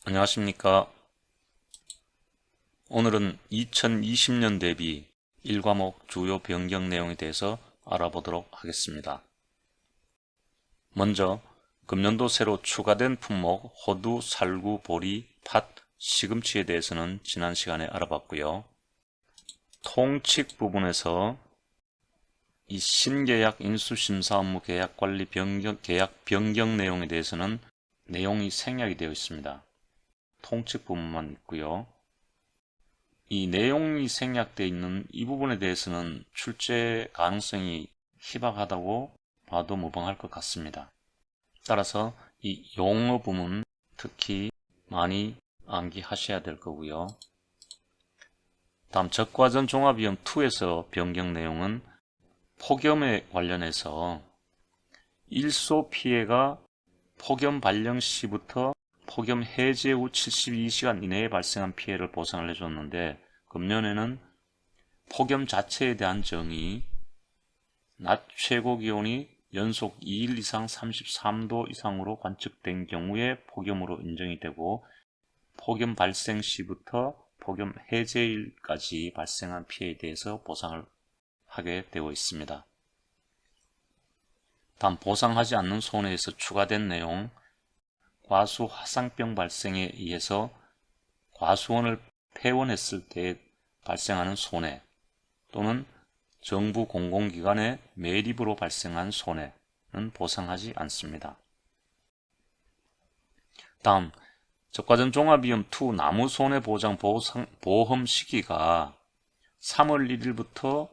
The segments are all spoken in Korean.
안녕하십니까. 오늘은 2020년 대비 1과목 주요 변경 내용에 대해서 알아보도록 하겠습니다. 먼저 금년도 새로 추가된 품목 호두, 살구, 보리, 팥, 시금치에 대해서는 지난 시간에 알아봤고요. 통칙 부분에서 이 신계약 인수심사 업무 계약 관리 계약 변경 내용에 대해서는 내용이 생략이 되어 있습니다. 통칙 부분만 있고요. 이 내용이 생략되어 있는 이 부분에 대해서는 출제 가능성이 희박하다고 봐도 무방할 것 같습니다. 따라서 이 용어 부분 특히 많이 암기하셔야 될 거고요. 다음 적과전 종합위험 2에서 변경 내용은 폭염에 관련해서 일소 피해가 폭염 발령 시부터 폭염 해제 후 72시간 이내에 발생한 피해를 보상을 해줬는데, 금년에는 폭염 자체에 대한 정의, 낮 최고 기온이 연속 2일 이상 33도 이상으로 관측된 경우에 폭염으로 인정이 되고, 폭염 발생 시부터 폭염 해제일까지 발생한 피해에 대해서 보상을 하게 되어 있습니다. 다음 보상하지 않는 손해에서 추가된 내용, 과수 화상병 발생에 의해서 과수원을 폐원했을 때 발생하는 손해 또는 정부 공공기관의 매립으로 발생한 손해는 보상하지 않습니다. 다음 적과전 종합위험 2 나무손해보장 보험 시기가 3월 1일부터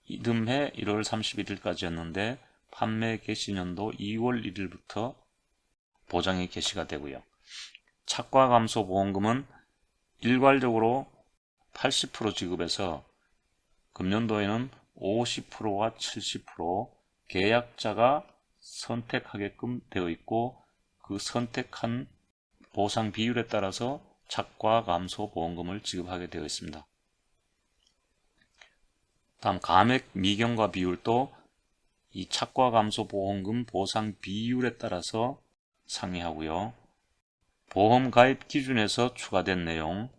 이듬해 1월 31일까지였는데 판매 개시년도 2월 1일부터 보장이 개시가 되고요. 착과감소보험금은 일괄적으로 80% 지급해서 금년도에는 50%와 70% 계약자가 선택하게끔 되어 있고, 그 선택한 보상 비율에 따라서 착과감소보험금을 지급하게 되어 있습니다. 다음 감액 미경과 비율도 이 착과감소보험금 보상 비율에 따라서 상이하고요. 보험 가입 기준에서 추가된 내용,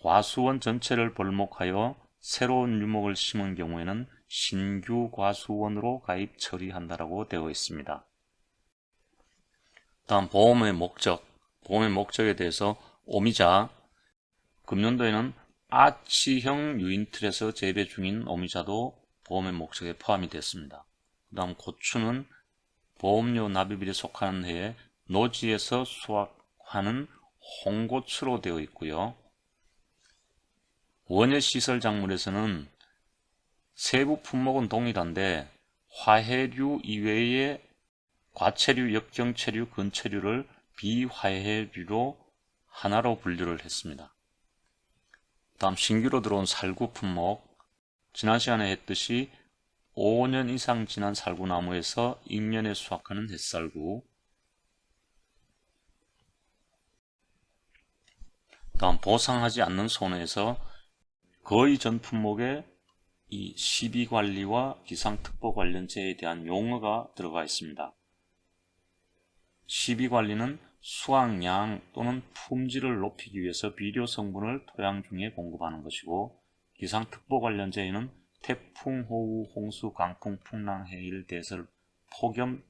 과수원 전체를 벌목하여 새로운 유목을 심은 경우에는 신규 과수원으로 가입 처리한다라고 되어 있습니다. 다음 보험의 목적, 보험의 목적에 대해서 오미자, 금년도에는 아치형 유인틀에서 재배 중인 오미자도 보험의 목적에 포함이 됐습니다. 그 다음 고추는 보험료 납입일에 속하는 해에 노지에서 수확하는 홍고추로 되어 있고요. 원예시설 작물에서는 세부 품목은 동일한데 화해류 이외의 과체류, 역경체류, 근체류를 비화해류로 하나로 분류를 했습니다. 다음 신규로 들어온 살구 품목, 지난 시간에 했듯이 5년 이상 지난 살구나무에서 익년에 수확하는 햇살구, 다음 보상하지 않는 손해에서 거의 전 품목에 이 시비관리와 기상특보 관련제에 대한 용어가 들어가 있습니다. 시비관리는 수확량 또는 품질을 높이기 위해서 비료 성분을 토양 중에 공급하는 것이고, 기상특보 관련제에는 태풍, 호우, 홍수, 강풍, 풍랑, 해일, 대설, 폭염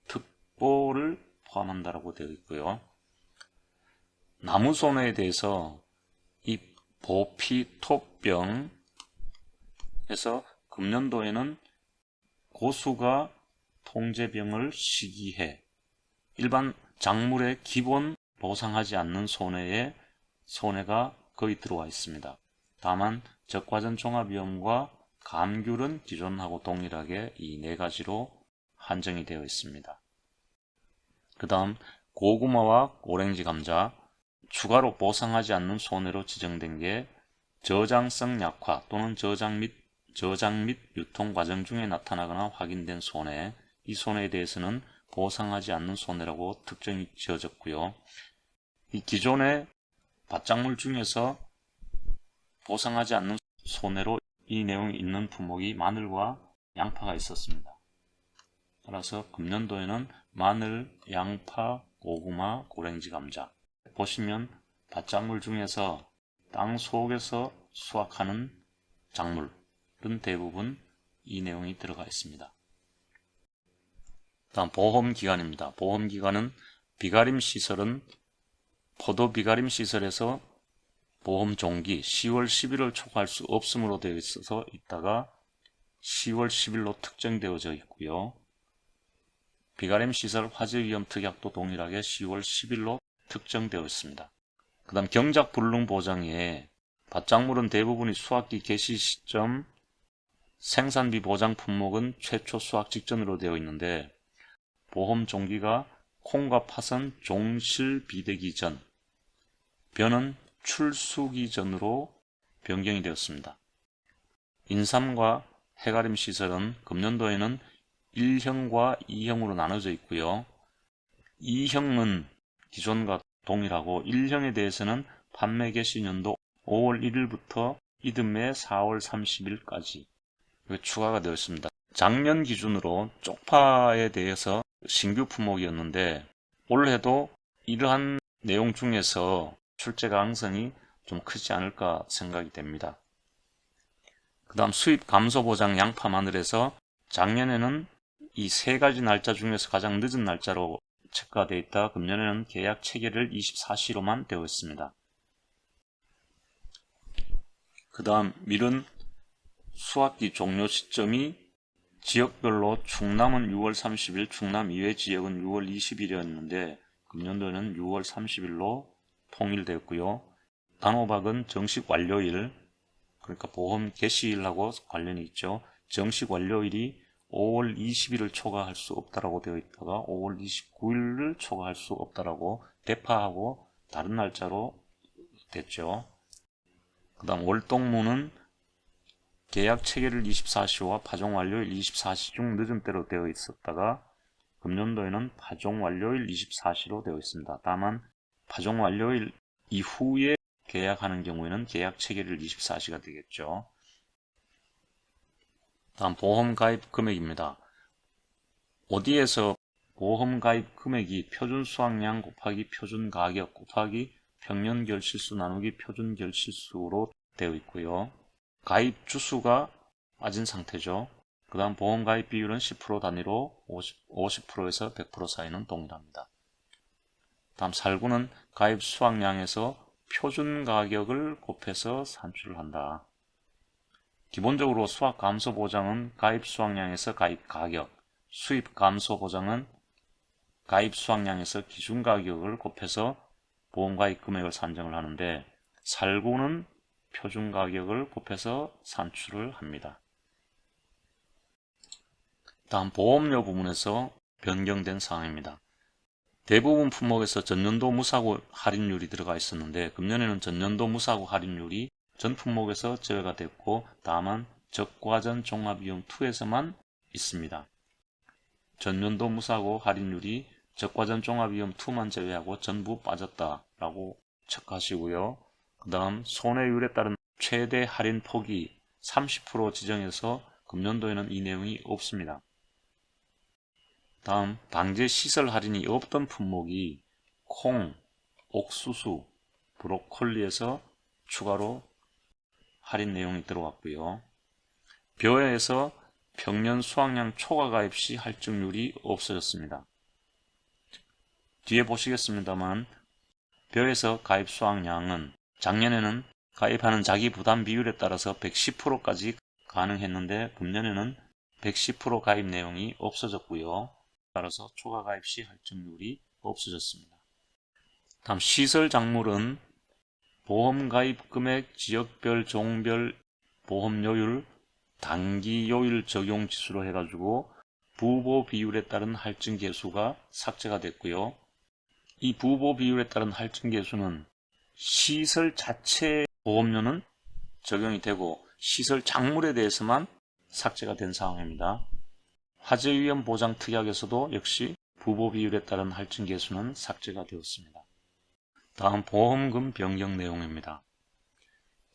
특보를 포함한다고 되어 있고요. 나무손해에 대해서 이 보피토병에서 금년도에는 고수가 통제병을 시기해 일반 작물의 기본 보상하지 않는 손해에 손해가 거의 들어와 있습니다. 다만 적과전 종합위험과 감귤은 기존하고 동일하게 이 네 가지로 한정이 되어 있습니다. 그 다음 고구마와 오렌지 감자, 추가로 보상하지 않는 손해로 지정된 게 저장성 약화 또는 저장 및 유통 과정 중에 나타나거나 확인된 손해, 이 손해에 대해서는 보상하지 않는 손해라고 특정이 지어졌고요. 이 기존의 밭작물 중에서 보상하지 않는 손해로 이 내용이 있는 품목이 마늘과 양파가 있었습니다. 따라서 금년도에는 마늘, 양파, 고구마, 오렌지 감자 보시면 밭작물 중에서 땅 속에서 수확하는 작물은 대부분 이 내용이 들어가 있습니다. 다음 보험기간입니다. 보험기간은 비가림 시설은 포도 비가림 시설에서 보험 종기 10월 11월 초과할 수 없음으로 되어 있어서 이따가 10월 10일로 특정되어져 있고요. 비가림 시설 화재위험 특약도 동일하게 10월 10일로 특정되어 있습니다. 그 다음 경작 불능 보장에 밭작물은 대부분이 수확기 개시 시점 생산비 보장 품목은 최초 수확 직전으로 되어 있는데 보험 종기가 콩과 팥은 종실 비대기 전, 벼는 출수기 전으로 변경이 되었습니다. 인삼과 해가림 시설은 금년도에는 1형과 2형으로 나눠져 있고요. 2형은 기존과 동일하고 1형에 대해서는 판매 개시 연도 5월 1일부터 이듬해 4월 30일까지 추가가 되었습니다. 작년 기준으로 쪽파에 대해서 신규 품목이었는데 올해도 이러한 내용 중에서 출제 가능성이 좀 크지 않을까 생각이 됩니다. 그 다음 수입 감소 보장 양파 마늘에서 작년에는 이 세 가지 날짜 중에서 가장 늦은 날짜로 체크가 되어 있다. 금년에는 계약 체결일 24시로만 되어 있습니다. 그 다음 밀은 수확기 종료 시점이 지역별로 충남은 6월 30일, 충남 이외 지역은 6월 20일이었는데 금년도에는 6월 30일로 통일되었고요. 단호박은 정식 완료일, 그러니까 보험 개시일하고 관련이 있죠. 정식 완료일이 5월 20일을 초과할 수 없다라고 되어 있다가 5월 29일을 초과할 수 없다라고 대파하고 다른 날짜로 됐죠. 그 다음 월동무는 계약 체결일 24시와 파종 완료일 24시 중 늦은 때로 되어 있었다가 금년도에는 파종 완료일 24시로 되어 있습니다. 다만 파종 완료일 이후에 계약하는 경우에는 계약 체결일 24시가 되겠죠. 다음 보험 가입 금액입니다. 어디에서 보험 가입 금액이 표준 수확량 곱하기 표준 가격 곱하기 평년 결실수 나누기 표준 결실수로 되어 있고요. 가입 주수가 빠진 상태죠. 그 다음 보험 가입 비율은 10% 단위로 50%에서 100% 사이는 동일합니다. 다음 살구는 가입 수확량에서 표준 가격을 곱해서 산출을 한다. 기본적으로 수확 감소 보장은 가입 수확량에서 가입 가격, 수입 감소 보장은 가입 수확량에서 기준 가격을 곱해서 보험 가입 금액을 산정을 하는데 살구는 표준 가격을 곱해서 산출을 합니다. 다음 보험료 부분에서 변경된 사항입니다. 대부분 품목에서 전년도 무사고 할인율이 들어가 있었는데 금년에는 전년도 무사고 할인율이 전 품목에서 제외가 됐고 다만 적과전 종합비용 2에서만 있습니다. 전년도 무사고 할인율이 적과전 종합비용 2만 제외하고 전부 빠졌다라고 체크하시고요. 그 다음 손해율에 따른 최대 할인 폭이 30% 지정해서 금년도에는 이 내용이 없습니다. 다음 방제 시설 할인이 없던 품목이 콩, 옥수수, 브로콜리에서 추가로 할인 내용이 들어왔고요. 벼에서 평년 수확량 초과 가입 시 할증률이 없어졌습니다. 뒤에 보시겠습니다만 벼에서 가입 수확량은 작년에는 가입하는 자기 부담 비율에 따라서 110%까지 가능했는데 금년에는 110% 가입 내용이 없어졌고요. 따라서 초과 가입 시 할증률이 없어졌습니다. 다음 시설 작물은 보험 가입 금액, 지역별, 종별 보험료율, 단기요일 적용 지수로 해가지고 부보 비율에 따른 할증 계수가 삭제가 됐고요. 이 부보 비율에 따른 할증 계수는 시설 자체 보험료는 적용이 되고 시설 작물에 대해서만 삭제가 된 상황입니다. 화재위험 보장 특약에서도 역시 부보 비율에 따른 할증 계수는 삭제가 되었습니다. 다음 보험금 변경 내용입니다.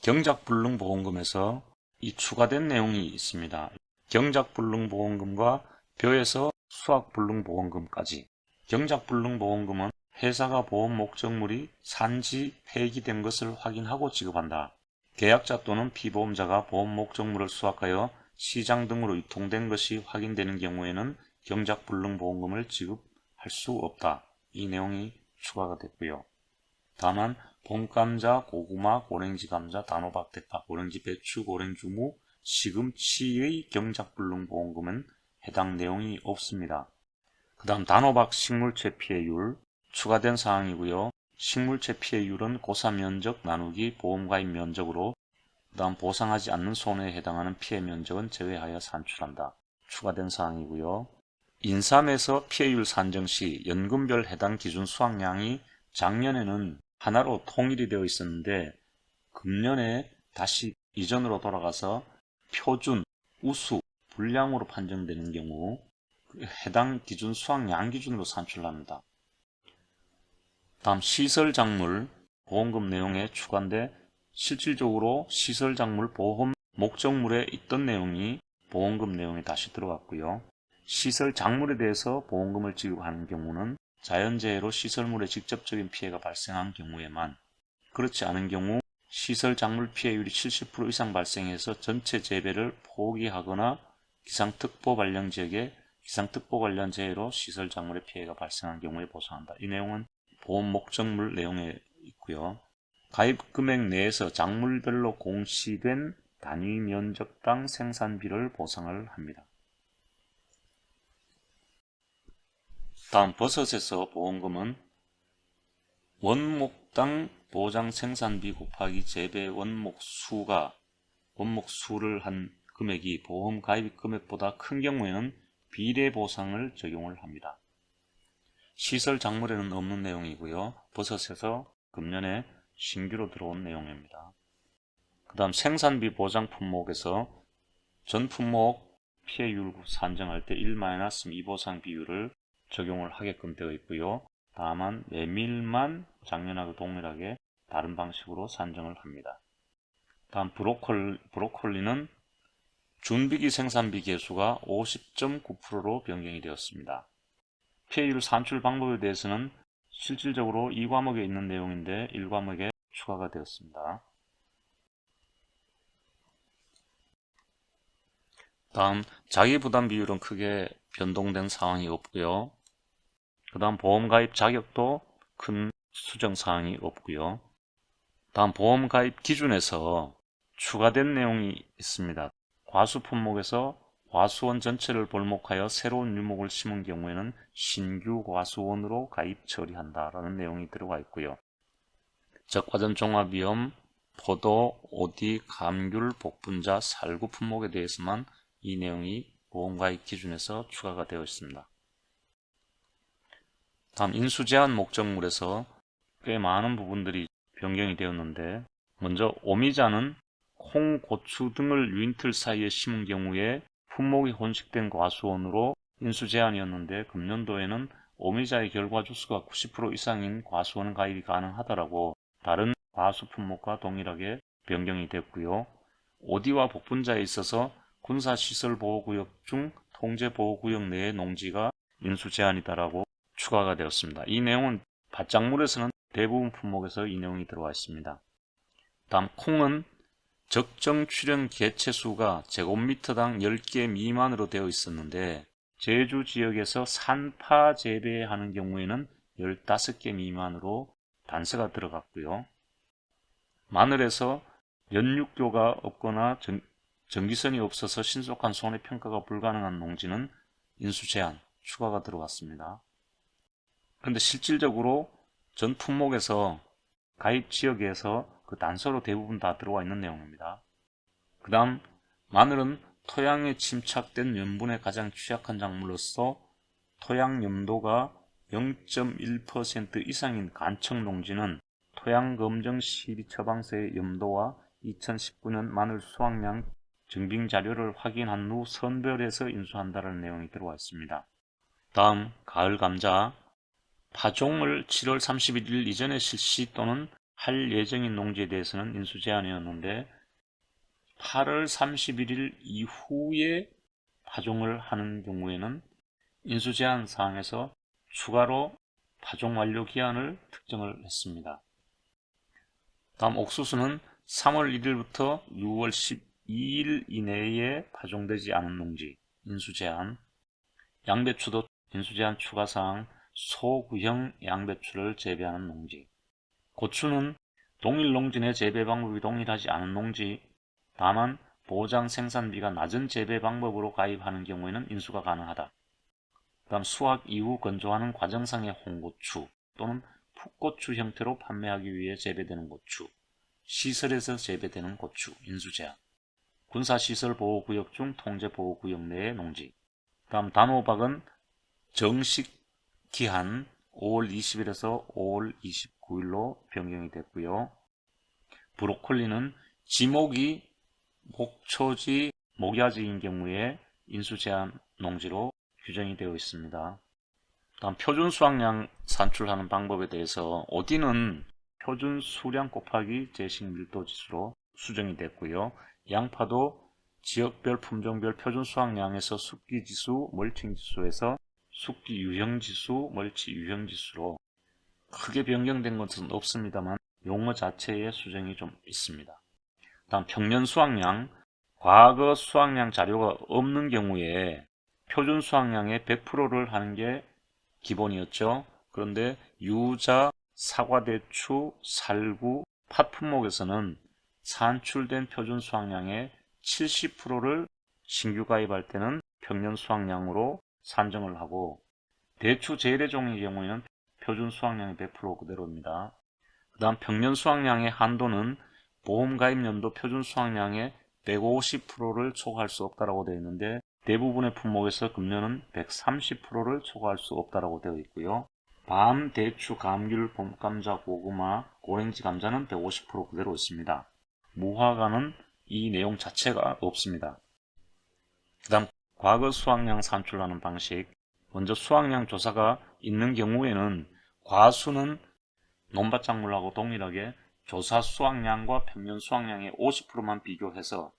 경작불능보험금에서 이 추가된 내용이 있습니다. 경작불능보험금과 벼에서 수확불능보험금까지. 경작불능보험금은 회사가 보험 목적물이 산지 폐기된 것을 확인하고 지급한다. 계약자 또는 피보험자가 보험 목적물을 수확하여 시장 등으로 유통된 것이 확인되는 경우에는 경작불능보험금을 지급할 수 없다. 이 내용이 추가가 됐고요. 다만 봄감자, 고구마, 고랭지 감자, 단호박, 대파, 고랭지, 배추, 고랭주무, 시금치의 경작불능보험금은 해당 내용이 없습니다. 그 다음 단호박 식물체 피해율 추가된 사항이고요. 식물체 피해율은 고사 면적 나누기 보험가입 면적으로 그 다음 보상하지 않는 손해에 해당하는 피해 면적은 제외하여 산출한다. 추가된 사항이고요. 인삼에서 피해율 산정 시 연금별 해당 기준 수확량이 작년에는 하나로 통일이 되어 있었는데 금년에 다시 이전으로 돌아가서 표준, 우수, 불량으로 판정되는 경우 해당 기준 수확량 기준으로 산출합니다. 다음 시설작물 보험금 내용에 추가인데 실질적으로 시설작물 보험 목적물에 있던 내용이 보험금 내용에 다시 들어갔고요. 시설작물에 대해서 보험금을 지급하는 경우는 자연재해로 시설물에 직접적인 피해가 발생한 경우에만, 그렇지 않은 경우 시설작물 피해율이 70% 이상 발생해서 전체 재배를 포기하거나 기상특보 관련 지역에 기상특보 관련 재해로 시설작물의 피해가 발생한 경우에 보상한다. 이 내용은 보험 목적물 내용에 있고요. 가입 금액 내에서 작물별로 공시된 단위 면적당 생산비를 보상을 합니다. 다음 버섯에서 보험금은 원목당 보장 생산비 곱하기 재배 원목 수를 한 금액이 보험 가입 금액보다 큰 경우에는 비례 보상을 적용을 합니다. 시설 작물에는 없는 내용이고요. 버섯에서 금년에 신규로 들어온 내용입니다. 그 다음 생산비 보장 품목에서 전 품목 피해율 산정할 때 1-2 보상 비율을 적용을 하게끔 되어 있고요. 다만 메밀만 작년하고 동일하게 다른 방식으로 산정을 합니다. 다음 브로콜리는 준비기 생산비 계수가 50.9%로 변경이 되었습니다. 피해율 산출 방법에 대해서는 실질적으로 2과목에 있는 내용인데 1과목에 추가가 되었습니다. 다음 자기부담 비율은 크게 변동된 사항이 없고요. 그 다음 보험가입 자격도 큰 수정사항이 없고요. 다음 보험가입 기준에서 추가된 내용이 있습니다. 과수 품목에서 과수원 전체를 볼목하여 새로운 유목을 심은 경우에는 신규 과수원으로 가입 처리한다라는 내용이 들어가 있고요. 적과점 종합위험, 포도, 오디, 감귤, 복분자, 살구 품목에 대해서만 이 내용이 보험가입 기준에서 추가가 되어 있습니다. 다음 인수제한 목적물에서 꽤 많은 부분들이 변경이 되었는데 먼저 오미자는 콩, 고추 등을 유인틀 사이에 심은 경우에 품목이 혼식된 과수원으로 인수제한이었는데 금년도에는 오미자의 결과 주수가 90% 이상인 과수원 가입이 가능하다라고 다른 과수 품목과 동일하게 변경이 됐고요. 오디와 복분자에 있어서 군사시설보호구역 중 통제보호구역 내의 농지가 인수제한이다라고 추가가 되었습니다. 이 내용은 밭작물에서는 대부분 품목에서 이 내용이 들어와 있습니다. 다음 콩은 적정 출현 개체수가 제곱미터당 10개 미만으로 되어 있었는데 제주 지역에서 산파 재배하는 경우에는 15개 미만으로 단서가 들어갔고요. 마늘에서 연육교가 없거나 전기선이 없어서 신속한 손해평가가 불가능한 농지는 인수제한 추가가 들어갔습니다. 그런데 실질적으로 전 품목에서 가입 지역에서 그 단서로 대부분 다 들어와 있는 내용입니다. 그 다음 마늘은 토양에 침착된 염분에 가장 취약한 작물로서 토양 염도가 0.1% 이상인 간척 농지는 토양검정 12처방서의 염도와 2019년 마늘 수확량 증빙 자료를 확인한 후 선별해서 인수한다는 내용이 들어와 있습니다. 다음 가을 감자 파종을 7월 31일 이전에 실시 또는 할 예정인 농지에 대해서는 인수 제한이었는데 8월 31일 이후에 파종을 하는 경우에는 인수 제한 사항에서 추가로 파종 완료 기한을 특정을 했습니다. 다음 옥수수는 3월 1일부터 6월 12일 이내에 파종되지 않은 농지 인수 제한. 양배추도 인수 제한 추가사항 소구형 양배추를 재배하는 농지. 고추는 동일 농지 내 재배 방법이 동일하지 않은 농지, 다만 보장 생산비가 낮은 재배 방법으로 가입하는 경우에는 인수가 가능하다. 다음 수확 이후 건조하는 과정상의 홍고추 또는 풋고추 형태로 판매하기 위해 재배되는 고추, 시설에서 재배되는 고추 인수 제한. 군사시설 보호구역 중 통제보호구역 내의 농지. 다음 단호박은 정식 기한 5월 20일에서 5월 29일로 변경이 됐고요. 브로콜리는 지목이 목초지, 목야지인 경우에 인수 제한 농지로 규정이 되어 있습니다. 다음 표준 수확량 산출하는 방법에 대해서 어디는 표준 수량 곱하기 제식 밀도 지수로 수정이 됐고요. 양파도 지역별 품종별 표준 수확량에서 숙기 지수, 멀칭 지수에서 숙기 유형 지수, 멀치 유형 지수로 크게 변경된 것은 없습니다만 용어 자체의 수정이 좀 있습니다. 다음 평년 수확량, 과거 수확량 자료가 없는 경우에 표준 수확량의 100%를 하는 게 기본이었죠. 그런데 유자, 사과대추, 살구, 팥 품목에서는 산출된 표준 수확량의 70%를 신규 가입할 때는 평년 수확량으로 산정을 하고, 대추 재래종의 경우에는 표준 수확량의 100% 그대로입니다. 그 다음 평년 수확량의 한도는 보험 가입 연도 표준 수확량의 150%를 초과할 수 없다고 되어 있는데, 대부분의 품목에서 금년은 130%를 초과할 수 없다고 되어 있고요. 밤, 대추, 감귤, 봄감자, 고구마, 고랭지 감자는 150% 그대로 있습니다. 무화과는 이 내용 자체가 없습니다. 그 다음 과거 수확량 산출하는 방식. 먼저 수확량 조사가 있는 경우에는 과수는 논밭작물하고 동일하게 조사 수확량과 평년 수확량의 50%만 비교해서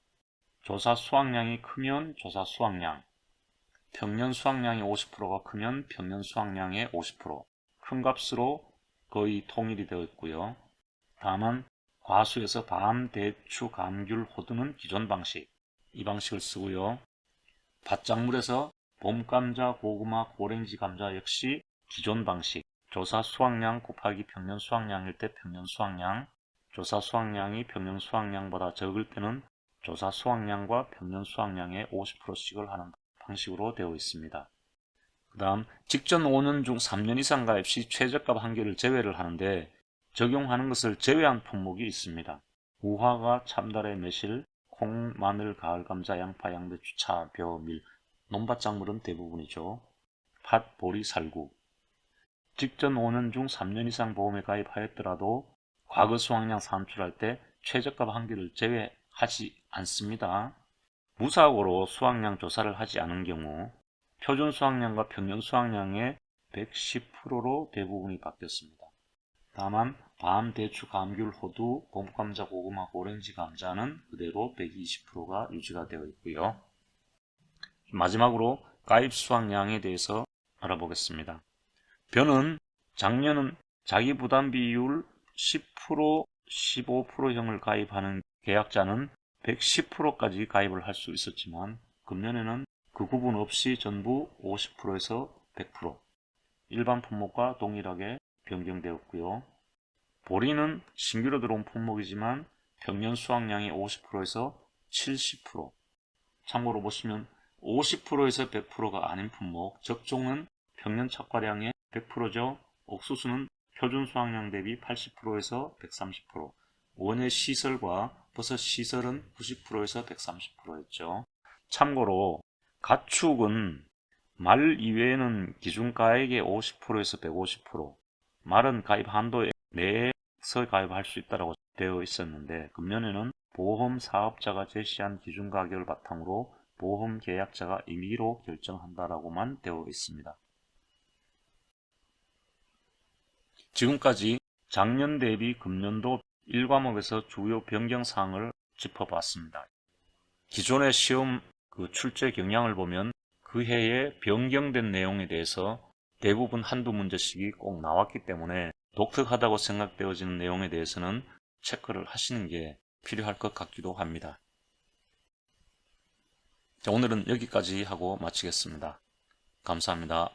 조사 수확량이 크면 조사 수확량, 평년 수확량이 50%가 크면 평년 수확량의 50%, 큰 값으로 거의 통일이 되어 있고요. 다만 과수에서 밤, 대추, 감귤, 호두는 기존 방식, 이 방식을 쓰고요. 밭작물에서 봄감자, 고구마, 고랭지 감자 역시 기존 방식, 조사 수확량 곱하기 평년 수확량일 때 평년 수확량, 조사 수확량이 평년 수확량보다 적을 때는 조사 수확량과 평년 수확량의 50%씩을 하는 방식으로 되어 있습니다. 그 다음 직전 5년 중 3년 이상 가입 시 최저값 한 개를 제외를 하는데, 적용하는 것을 제외한 품목이 있습니다. 무화과, 참다래, 매실, 콩, 마늘, 가을 감자, 양파, 양배추, 차, 벼, 밀, 논밭작물은 대부분이죠. 팥, 보리, 살구. 직전 5년 중 3년 이상 보험에 가입하였더라도 과거 수확량 산출할 때 최저값 한 개를 제외하지 않습니다. 무사고로 수확량 조사를 하지 않은 경우 표준 수확량과 평년 수확량의 110%로 대부분이 바뀌었습니다. 다만 밤, 대추, 감귤, 호두, 봄감자, 고구마, 오렌지 감자는 그대로 120%가 유지가 되어 있고요. 마지막으로 가입 수확량에 대해서 알아보겠습니다. 벼는 작년은 자기 부담 비율 10%, 15%형을 가입하는 계약자는 110%까지 가입을 할 수 있었지만, 금년에는 그 구분 없이 전부 50%에서 100%, 일반 품목과 동일하게 변경되었고요. 보리는 신규로 들어온 품목이지만 평년 수확량이 50%에서 70%. 참고로 보시면 50%에서 100%가 아닌 품목, 적종은 평년 착과량의 100%죠. 옥수수는 표준 수확량 대비 80%에서 130%. 원예 시설과 버섯 시설은 90%에서 130%였죠. 참고로 가축은 말 이외에는 기준가액의 50%에서 150%, 말은 가입 한도 내에서 가입할 수 있다고 되어 있었는데, 금년에는 보험 사업자가 제시한 기준 가격을 바탕으로 보험 계약자가 임의로 결정한다라고만 되어 있습니다. 지금까지 작년 대비 금년도 1과목에서 주요 변경 사항을 짚어봤습니다. 기존의 시험 출제 경향을 보면 그 해에 변경된 내용에 대해서 대부분 한두 문제씩이 꼭 나왔기 때문에 독특하다고 생각되어지는 내용에 대해서는 체크를 하시는 게 필요할 것 같기도 합니다. 자, 오늘은 여기까지 하고 마치겠습니다. 감사합니다.